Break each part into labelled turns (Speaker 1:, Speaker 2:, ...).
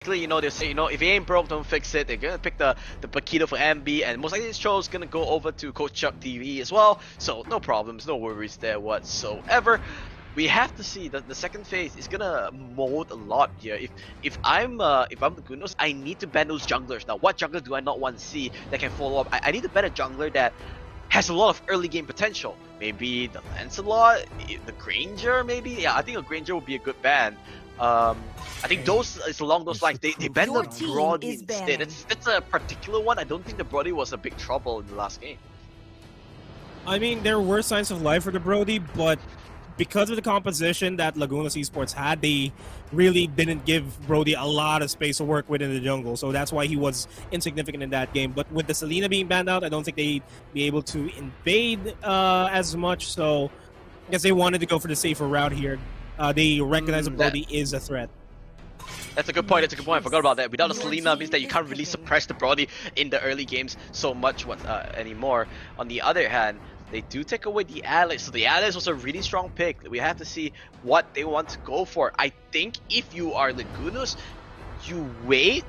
Speaker 1: basically, they say, if it ain't broke, don't fix it. They're gonna pick the Paquito for MB, and most likely this show is gonna go over to Coach Chuck TV as well. So no problems, no worries there whatsoever. We have to see that the second phase is gonna mold a lot here. If I'm Lagunos, I need to ban those junglers. Now, what jungler do I not want to see that can follow up? I need to ban a jungler that has a lot of early game potential. Maybe the Lancelot, the Granger, maybe. Yeah, I think a Granger would be a good ban. I think it's along those lines. They banned the Brody instead. That's a particular one. I don't think the Brody was a big trouble in the last game.
Speaker 2: I mean, there were signs of life for the Brody, but because of the composition that Lagunos eSports had, they really didn't give Brody a lot of space to work with in the jungle. So that's why he was insignificant in that game. But with the Selena being banned out, I don't think they'd be able to invade as much. So I guess they wanted to go for the safer route here. They recognize that Brody is a threat.
Speaker 1: That's a good point. That's a good point. I forgot about that. Without a Selena means that you can't really suppress the Brody in the early games so much anymore. On the other hand, they do take away the Alex. So the Alex was a really strong pick. We have to see what they want to go for. I think if you are Lagunos, you wait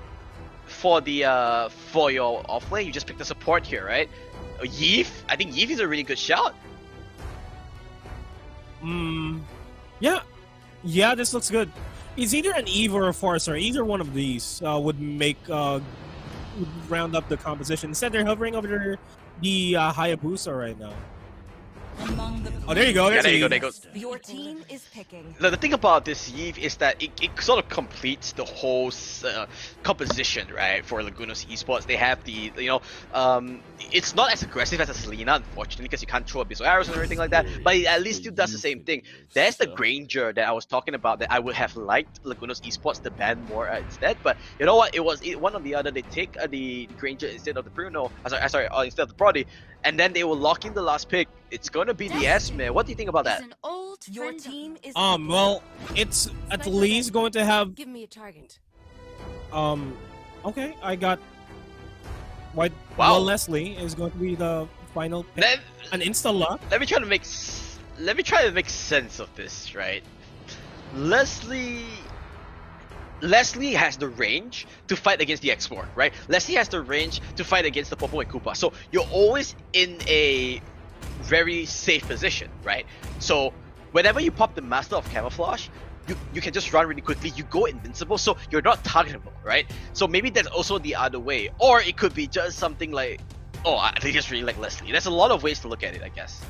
Speaker 1: for the for your offlane. You just pick the support here, right? Yeef. I think Yeef is a really good shout.
Speaker 2: Yeah, this looks good. It's either an Eve or a Farser. Either one of these would make would round up the composition. Instead, they're hovering over the Hayabusa right now. Oh, there you go.
Speaker 1: Yeah, there you go.
Speaker 3: Your team is picking.
Speaker 1: The thing about this Eve is that it sort of completes the whole composition, right? For Lagunos eSports, they have the it's not as aggressive as a Selena, unfortunately, because you can't throw abyssal arrows and everything like that. But it at least still does the same thing. There's the Granger that I was talking about that I would have liked Lagunos eSports to ban more instead. But you know what? It was one or the other. They take the Granger instead of the Bruno. Sorry, instead of the Brody. And then they will lock in the last pick. It's gonna be the Esme. What do you think about that?
Speaker 3: Your team is
Speaker 2: well, it's at least going to have.
Speaker 3: Give me a target.
Speaker 2: Okay, I got. White.
Speaker 1: Wow.
Speaker 2: Well, Leslie is going to be the final pick. An insta lock.
Speaker 1: Let me try to make sense of this, right? Leslie has the range to fight against the X4, right? Leslie has the range to fight against the Popo and Koopa. So you're always in a very safe position, right? So whenever you pop the Master of Camouflage, you can just run really quickly. You go invincible, so you're not targetable, right? So maybe that's also the other way. Or it could be just something like, they just really like Leslie. There's a lot of ways to look at it, I guess.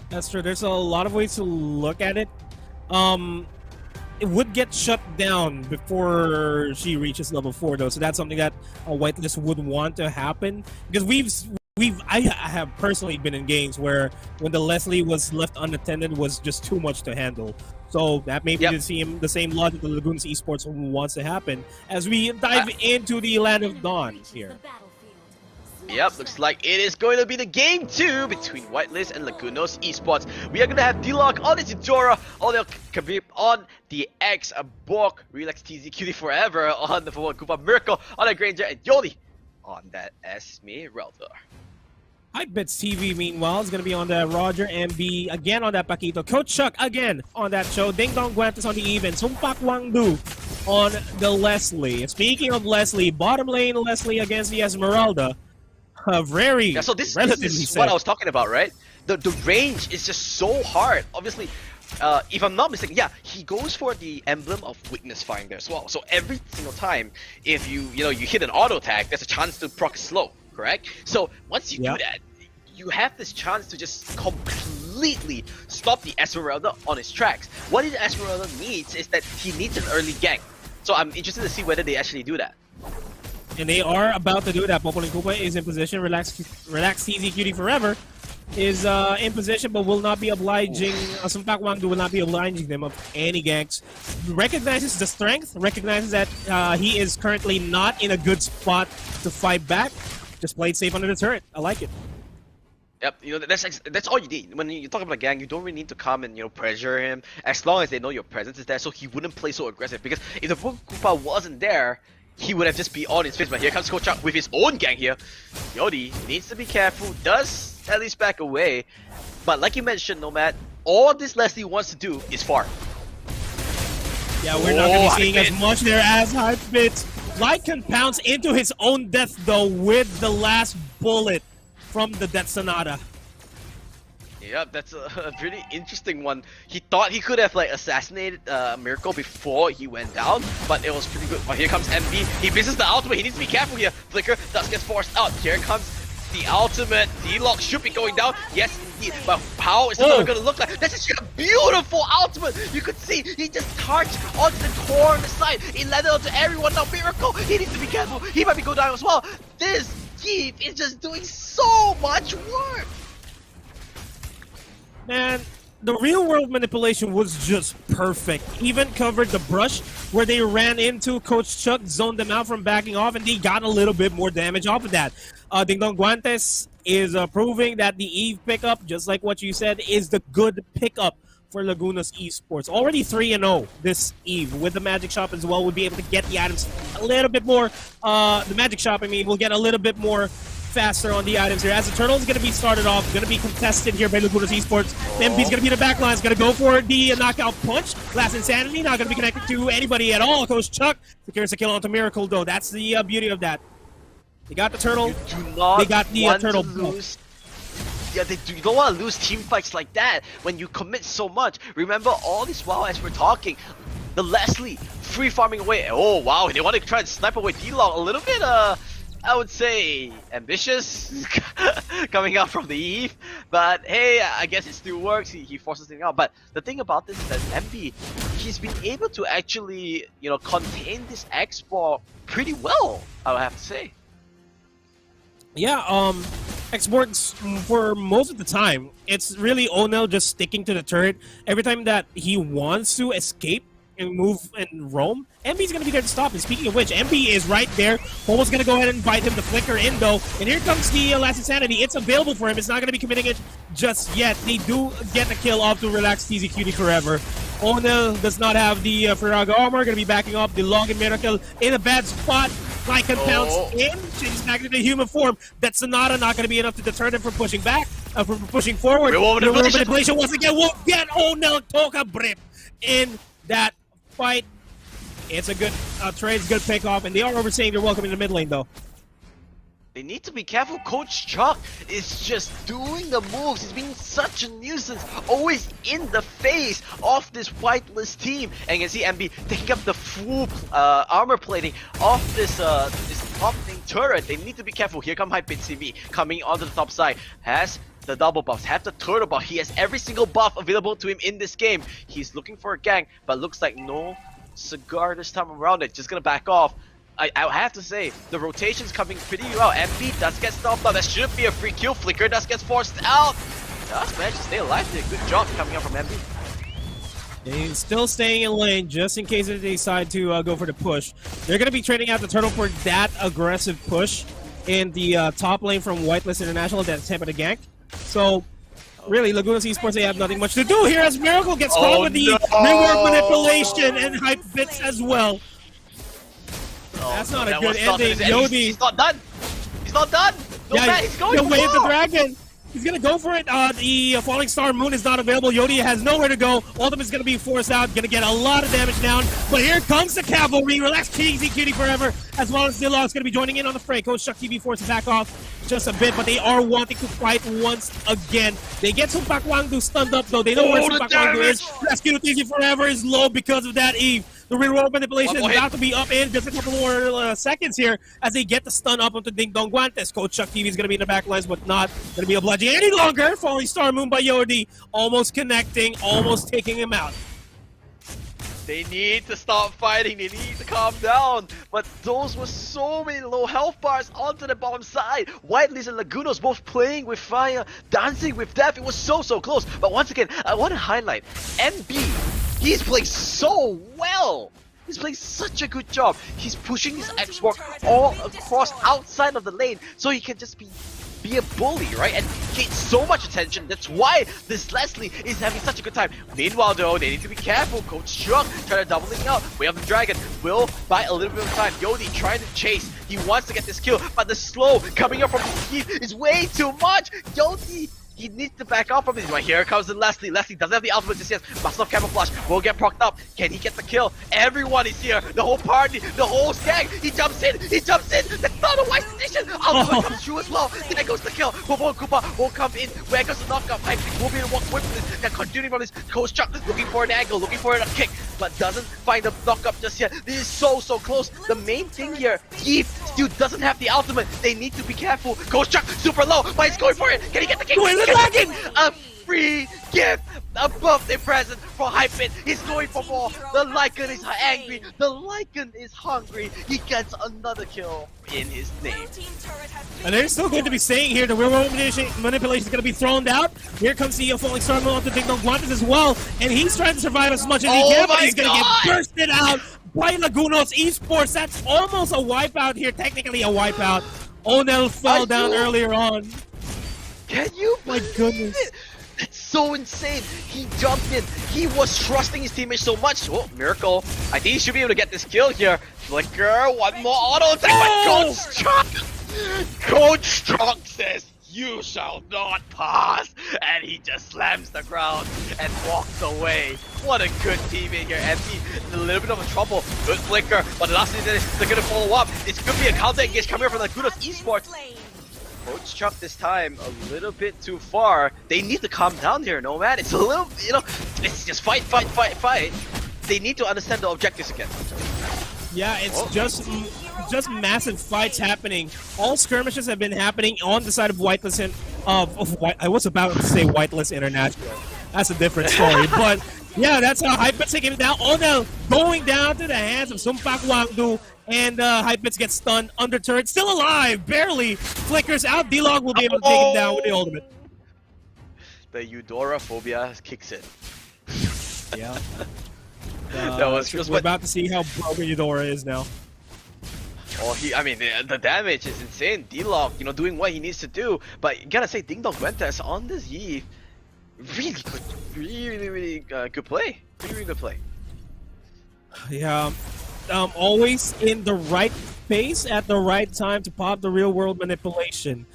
Speaker 2: That's true. There's a lot of ways to look at it. It would get shut down before she reaches level 4, though. So that's something that a whitelist would want to happen, because I have personally been in games where when the Leslie was left unattended was just too much to handle. So that may be the same logic that Lagunos eSports wants to happen as we dive into the Land of Dawn here.
Speaker 1: Yep, looks like it is going to be the game 2 between Whitelist and Lagunos eSports. We are going to have D-Lock on the Tidora, Oleo Khabib on the X, Bork, Relax TZ Cutie Forever on the Forward Koopa, Miracle on the Granger, and Yoli on that Esmeralda.
Speaker 2: Hypebits TV, meanwhile, is going to be on the Roger MB, again on that Paquito. Coach Chuck, again on that show. Ding Dong Guantes on the even. Sumpak Wangdu on the Leslie. Speaking of Leslie, bottom lane Leslie against the Esmeralda. Very
Speaker 1: so this is what I was talking about, right? The range is just so hard. Obviously, if I'm not mistaken, he goes for the emblem of Witness Finder as well. So every single time, if you hit an auto attack, there's a chance to proc slow, correct? So once you do that, you have this chance to just completely stop the Esmeralda on its tracks. What the Esmeralda needs is that he needs an early gank. So I'm interested to see whether they actually do that.
Speaker 2: And they are about to do that. Popo and Koopa is in position. Relax TZ Cutie Forever is in position, but will not be obliging. Sumpak Wangdu will not be obliging them of any ganks. Recognizes the strength. Recognizes that he is currently not in a good spot to fight back. Just played safe under the turret. I like it.
Speaker 1: Yep, that's all you need. When you talk about a gang, you don't really need to come and pressure him, as long as they know your presence is there, so he wouldn't play so aggressive. Because if the Koopa wasn't there, he would have just be on his face. But here comes Coach Chuck with his own gang here. Yodi needs to be careful, does at least back away. But like you mentioned, Nomad, all this Leslie wants to do is farm.
Speaker 2: Yeah, we're not going to be seeing as
Speaker 1: Hypebit.
Speaker 2: much there as Hypebit. Lycan pounds into his own death, though, with the last bullet from the Death Sonata.
Speaker 1: Yep, that's a pretty interesting one. He thought he could have like assassinated Miracle before he went down, but it was pretty good. But here comes MB. He misses the ultimate. He needs to be careful here. Flicker does get forced out. Here comes the ultimate. D-Lock should be going down. Yes, indeed. But how is it going to look like? That's just a beautiful ultimate. You could see he just touched onto the core on the side. He landed onto everyone. Now Miracle, he needs to be careful. He might be going down as well. This Keith is just doing so much work.
Speaker 2: Man, the real world manipulation was just perfect. Even covered the brush where they ran into Coach Chuck, zoned them out from backing off, and they got a little bit more damage off of that. Ding Dong Guantes is proving that the Eve pickup, just like what you said, is the good pickup for Lagunos eSports. Already 3-0 this Eve with the Magic Shop as well. We'll be able to get the items a little bit more. The Magic Shop, I mean, we'll get a little bit more faster on the items here. As the turtle is going to be started off, going to be contested here by Lagunos eSports. MP's going to be the back line. Is going to go for the knockout punch. Last Insanity, not going to be connected to anybody at all. Coach Chuck secures a kill onto Miracle, though. That's the beauty of that. They got the turtle.
Speaker 1: You do not
Speaker 2: they got the
Speaker 1: want
Speaker 2: turtle.
Speaker 1: to lose. Yeah, you don't want to lose team fights like that when you commit so much. Remember all this while as we're talking, the Leslie free farming away. Oh wow, they want to try and snipe away D-Long a little bit. I would say ambitious coming out from the Eve, but hey, I guess it still works. He forces things out. But the thing about this is that MB, he's been able to actually, you know, contain this export pretty well, I would have to say.
Speaker 2: Yeah, exports for most of the time, it's really Onel just sticking to the turret. Every time that he wants to escape and move and roam, MB's going to be there to stop him. Speaking of which, MB is right there. Almost going to go ahead and invite him to flicker in, though. And here comes the Last Insanity. It's available for him. It's not going to be committing it just yet. They do get the kill off to relax TZ Cutie forever. Onel does not have the Firaga armor. Going to be backing up the Long and Miracle in a bad spot. Lycan pounds in, changes back into human form. That Sonata not going to be enough to deter them from pushing back, from pushing forward.
Speaker 1: Real
Speaker 2: manipulation once again will get Onel Toka Brip in that fight. It's a good trade, it's a good pick off, and they are overseeing their welcome in the mid lane though.
Speaker 1: They need to be careful. Coach Chuck is just doing the moves. He's being such a nuisance, always in the face of this whitelist team. And you can see MB taking up the full armor plating of this top thing turret. They need to be careful. Here come Hypebit CV coming onto the top side. Has the double buffs, have the turtle buff. He has every single buff available to him in this game. He's looking for a gank, but looks like no cigar this time around. It's just gonna back off. I have to say, the rotation's coming pretty well. MP does get stopped out. That should be a free kill. Flicker does get forced out. Does manage to stay alive. Did a good job coming up from MP.
Speaker 2: They're still staying in lane just in case they decide to go for the push. They're going to be trading out the turtle for that aggressive push in the top lane from Whitelist International that attempted a gank. So, really, Lagunos eSports, they have nothing much to do here as Miracle gets caught with the reward manipulation and Hypebits as well. That's not a good ending. Yodi.
Speaker 1: He's not done. He's not done. No
Speaker 2: Yeah,
Speaker 1: man, he's going for
Speaker 2: wave the
Speaker 1: more.
Speaker 2: dragon. He's gonna go for it. The Falling Star Moon is not available. Yodi has nowhere to go. Ultimate's gonna be forced out. Gonna get a lot of damage down. But here comes the cavalry. Relax TZ Cutie forever. As well as Zillog's gonna be joining in on the fray. Coach Chuck TV forces back off just a bit, but they are wanting to fight once again. They get Supak Wangdu stunned up though. They know where Supak Wangdu is. Rescue TZ forever is low because of that Eve. The real world manipulation is about to be up in just a couple more seconds here as they get the stun up onto Ding Dong Guantes. Coach Chuck TV is going to be in the back lines, but not going to be obliging any longer. Falling Star Moon by Yodi, almost connecting, almost taking him out.
Speaker 1: They need to stop fighting. They need to calm down. But those were so many low health bars onto the bottom side. Whitelist and Lagunos both playing with fire, dancing with death. It was so close. But once again, I want to highlight MB. He's playing so well. He's playing such a good job. He's pushing his export all across outside of the lane so he can just be a bully, right? And get so much attention. That's why this Leslie is having such a good time. Meanwhile though, they need to be careful. Coach Chuck trying to double it out. Way of the Dragon will buy a little bit of time. Yodi trying to chase. He wants to get this kill, but the slow coming up from the team is way too much. Yodi He needs to back off from this. Right, here comes the Leslie. Leslie doesn't have the ultimate just yet. Must have camouflage. Will get procced up. Can he get the kill? Everyone is here. The whole party, the whole gang. He jumps in. He jumps in. That's not a wise decision. Ultimate comes through as well. There goes the kill. Bobo Koopa will come in. Where goes the knockup? Hype will be able to walk away from this. They're continuing from this. Coach Chuck looking for an angle, looking for a kick, but doesn't find the knockup just yet. This is so close. The main thing here, Eve still doesn't have the ultimate. They need to be careful. Coach Chuck super low, but he's going for it. Can he get the kick? A free gift, a birthday present for Hypin. He's going for more. The Lycan is angry. The Lycan is hungry. He gets another kill in his name.
Speaker 2: And they're still going to be saying here the real world manipulation is going to be thrown out. Here comes the falling star onto Ding Dong Guantes as well. And he's trying to survive as much as he can, but he's going to get bursted out by Lagunos eSports. That's almost a wipeout here. Technically a wipeout. Onel fell down earlier on.
Speaker 1: Can you?
Speaker 2: My goodness.
Speaker 1: It's so insane. He jumped in. He was trusting his teammates so much. Oh, Miracle. I think he should be able to get this kill here. Flicker, one more auto attack by Coach Chuck. Coach Chuck says, "You shall not pass." And he just slams the ground and walks away. What a good teammate here. MP in a little bit of a trouble. Good flicker. But the last thing is they're going to follow up. It's going to be a counter engage coming from the Lagunos eSports. Coach Chuck this time a little bit too far. They need to calm down here, Nomad. It's a little, it's just fight. They need to understand the objectives again.
Speaker 2: Yeah, it's just massive fights happening. All skirmishes have been happening on the side of Whitelist and I was about to say Whitelist International. That's a different story, but yeah, that's how Hypix taking it down. Onel going down to the hands of Sumpak Wangdu. And Hypix gets stunned under turret, still alive, barely flickers out. D-Log will be able to take him down with the ultimate.
Speaker 1: The Eudora phobia kicks in.
Speaker 2: Yeah.
Speaker 1: That was
Speaker 2: we're about to see how broken Eudora is now.
Speaker 1: Oh, the damage is insane. D-Log, doing what he needs to do. But you gotta say, Ding Dong Guantes on this Eve, really good, really good play. Really good play.
Speaker 2: Yeah. Always in the right pace at the right time to pop the real world manipulation.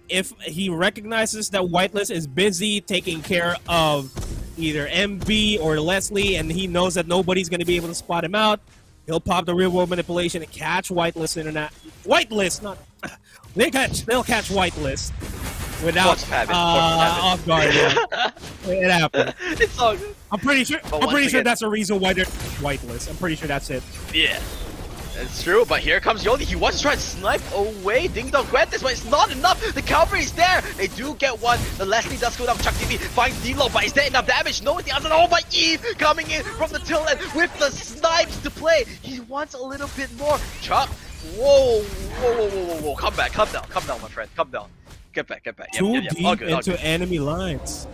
Speaker 2: If he recognizes that Whitelist is busy taking care of either MB or Leslie and he knows that nobody's going to be able to spot him out, he'll pop the real world manipulation and catch Whitelist they'll catch Whitelist without off guard. Yeah. It happened.
Speaker 1: It's all good.
Speaker 2: I'm pretty sure that's the reason why they're Whitelist. I'm pretty sure that's it.
Speaker 1: Yeah, that's true. But here comes Yodi. He wants to try and snipe away Ding Dong Guantes, but it's not enough. The cover is there. They do get one. The Leslie does go down. Chuck TV finds D-Lo, but is there enough damage? No, the other. Oh, but Eve coming in from the tail end with the snipes to play. He wants a little bit more. Chuck, whoa. Calm down, my friend. Calm down. Get back.
Speaker 2: Too deep into enemy lines.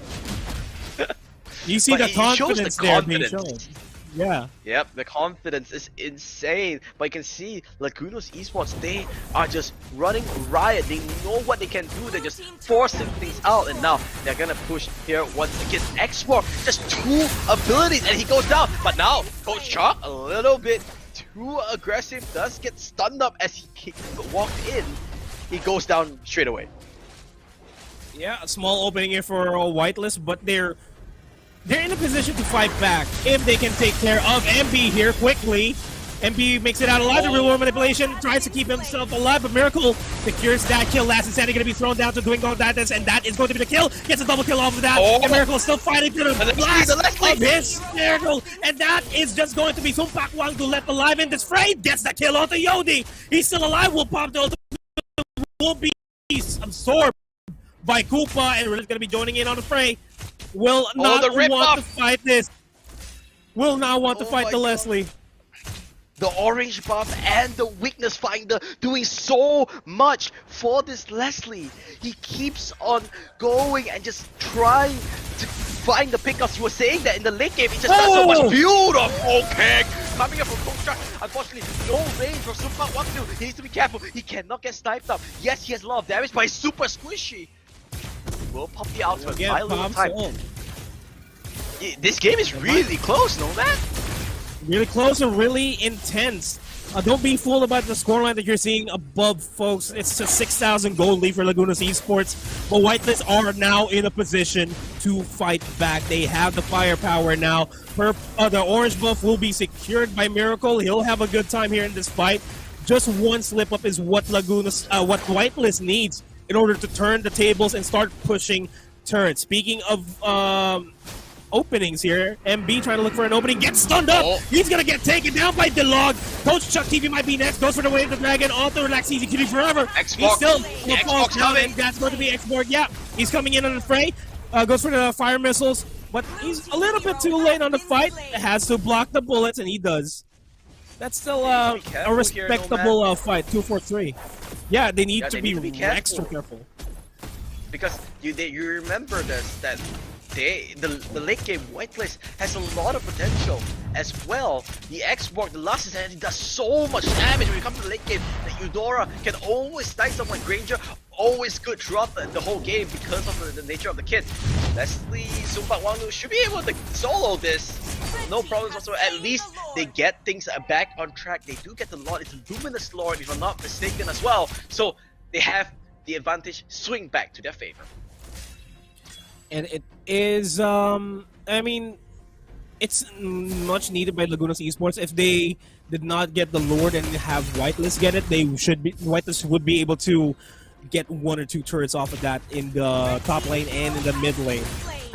Speaker 2: You see the confidence there being shown. Yeah.
Speaker 1: Yep, the confidence is insane. But you can see Lagunos eSports, they are just running riot. They know what they can do. They're just forcing things out. And now they're gonna push here once again. X4, just 2 abilities and he goes down. But now, Coach Chuck, a little bit too aggressive, does get stunned up as he walked in. He goes down straight away.
Speaker 2: Yeah, a small opening here for Whitelist, but they're in a position to fight back if they can take care of MB here quickly. MB makes it out alive. The real world manipulation tries to keep himself alive, but Miracle secures that kill. Last is going to be thrown down to Ding Dong Guantes, and that is going to be the kill. Gets a double kill off of that, and Miracle is still fighting to the blast of his Miracle, and that is just going to be Sumpak Wangdu left alive in this fray. Gets the kill onto Yodi. He's still alive. Will pop the ultimate. Will be absorbed by Koopa, and we're just going to be joining in on the fray. Will not want to fight this. Will not want to fight the Leslie.
Speaker 1: The orange buff and the weakness finder doing so much for this Leslie. He keeps on going and just trying to find the pickups. You were saying that in the late game, he just does so much. Beautiful pick coming up from Coach Chuck. Unfortunately, no range from Sumpak Wangdu. He needs to be careful. He cannot get sniped up. Yes, he has a lot of damage, but he's super squishy. Will pop the ultimate by a little time. This game is really close, no man?
Speaker 2: Really close and really intense. Don't be fooled about the scoreline that you're seeing above, folks. It's a 6,000 gold lead for Lagunos eSports. But Whitelist are now in a position to fight back. They have the firepower now. The orange buff will be secured by Miracle. He'll have a good time here in this fight. Just one slip up is what what Whitelist needs in order to turn the tables and start pushing turrets. Speaking of openings here, MB trying to look for an opening, gets stunned up.
Speaker 1: Oh.
Speaker 2: He's gonna get taken down by Delog. Coach Chuck TV might be next. Goes for the Wave of the Dragon. Auto relax easy QD forever.
Speaker 1: Xbox.
Speaker 2: He's still
Speaker 1: The
Speaker 2: falls
Speaker 1: Xbox
Speaker 2: down,
Speaker 1: coming.
Speaker 2: and that's going to be Xbox. Yeah, he's coming in on the fray. Goes for the fire missiles, but he's a little bit too late on the fight. Has to block the bullets, and he does. That's still a respectable fight. 2-4-3. Yeah, they need to be extra careful.
Speaker 1: Because you remember this, that the late game Whitelist has a lot of potential as well. The Xbox, the last season, does so much damage when you come to the late game that Eudora can always snipe someone. Granger always good throughout the whole game because of the nature of the kit. Leslie, Zumba Wanglu should be able to solo this. No problems whatsoever. At least they get things back on track. They do get a lot. It's a Luminous Lord, if I'm not mistaken, as well. So they have the advantage swing back to their favor.
Speaker 2: And it is, I mean, it's much needed by Lagunos eSports. If they did not get the Lord and have Whitelist get it, Whitelist would be able to get 1 or 2 turrets off of that in the top lane and in the mid lane.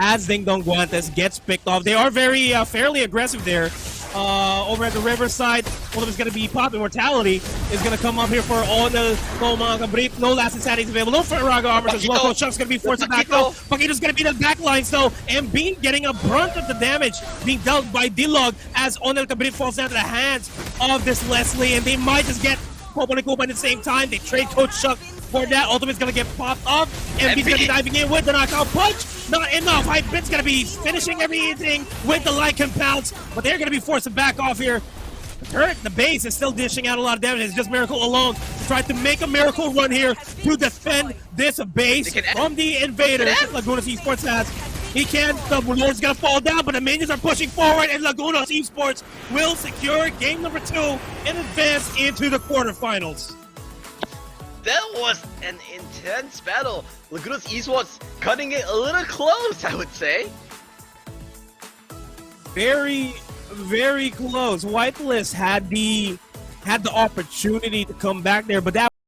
Speaker 2: As Ding Dong Guantes gets picked off, they are very fairly aggressive there. Over at the riverside, one of them is going to be Pop Immortality. Is going to come up here for all the brief. No last insanity is available. No Ferraga armors as well. So Chuck's going to be forced to back though. Paquito's going to be the backlines though. And Bean getting a brunt of the damage being dealt by Dilog as Onel Cabrit falls down to the hands of this Leslie. And they might just get Popo and Kupa at the same time. They trade Coach Chuck for that. Ultimate's going to get popped off. And Bean's going to be diving in with the knockout punch. Not enough. Hype's going to be finishing everything with the Lycan pounce, but they're going to be forced to back off here. The base is still dishing out a lot of damage. It's just Miracle alone to try to make a miracle run here to defend this base from the invaders that Lagunos eSports has. He can't. The Lord's going to fall down, but the minions are pushing forward, and Lagunos eSports will secure game number 2 and advance into the quarterfinals.
Speaker 1: That was an intense battle. Lagunos eSports cutting it a little close, I would say.
Speaker 2: Very, very close. Whitelist had the opportunity to come back there, but that